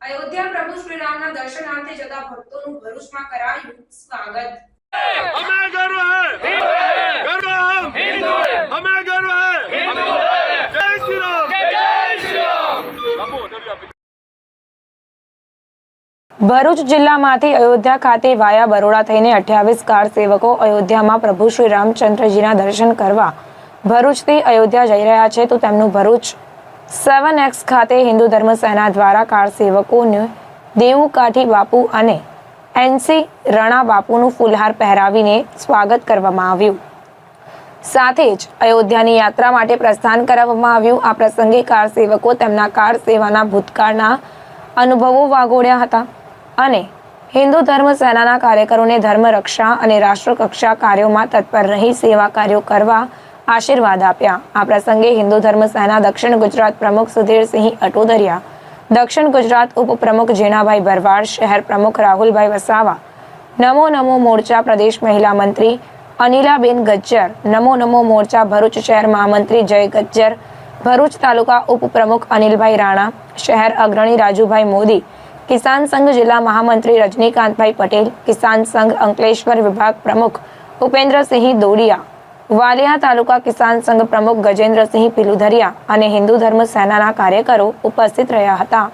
અયોધ્યા પ્રભુ શ્રી રામના દર્શનાર્થે જતા ભક્તોનું ભરૂચમાં કરાયું સ્વાગત। हमें गर्व है, गर्व हम हिंदू है, हमें गर्व है हिंदू है। जय श्री राम, जय श्री राम। ભરૂચ જિલ્લામાંથી અયોધ્યા ખાતે વાયા બરોડા થઈને 28 કાર સેવકો અયોધ્યામાં પ્રભુ શ્રી રામચંદ્રજીના દર્શન કરવા ભરૂચથી અયોધ્યા જઈ રહ્યા છે, તો તેમનું ભરૂચ 7X ખાતે હિન્દુ ધર્મ સેના દ્વારા કાર સેવકોને દેવું કાઠી બાપુ અને NC રણા બાપુનું ફૂલહાર પહેરાવીને સ્વાગત કરવામાં આવ્યું। સાથે જ અયોધ્યાની યાત્રા માટે પ્રસ્થાન કરાવવામાં આવ્યું। આ પ્રસંગે કાર સેવકો તેમના કાર સેવાના ભૂતકાળના અનુભવો વાગોળ્યા હતા અને હિન્દુ ધર્મ સેનાના કાર્યકરોને ધર્મ રક્ષા અને રાષ્ટ્રકક્ષા કાર્યોમાં તત્પર રહી સેવા કાર્યો કરવા આશીર્વાદ આપ્યા। આ પ્રસંગે હિન્દુ ધર્મ સેના દક્ષિણ ગુજરાત પ્રમુખ સુધીરસિંહ અટોદરિયા, દક્ષિણ ગુજરાત ઉપપ્રમુખ જીણાભાઈ ભરવાડ, શહેર પ્રમુખ રાહુલભાઈ વસાવા, નમો નમો મોરચા પ્રદેશ મહિલા મંત્રી અનિલાબેન ગજ્જર, નમો નમો મોરચા ભરૂચ શહેર મહામંત્રી જય ગજ્જર, ભરૂચ તાલુકા ઉપપ્રમુખ અનિલભાઈ રાણા, શહેર અગ્રણી રાજુભાઈ મોદી, કિસાન સંઘ જિલ્લા મહામંત્રી રજનીકાંતભાઈ પટેલ, કિસાન સંઘ અંકલેશ્વર વિભાગ પ્રમુખ ઉપેન્દ્રસિંહ દોડિયા, વાલિયા તાલુકા કિસાન સંઘ પ્રમુખ ગજેન્દ્રસિંહ પીલુધરિયા અને હિન્દુ ધર્મ સેનાના કાર્યકરો ઉપસ્થિત રહ્યા હતા।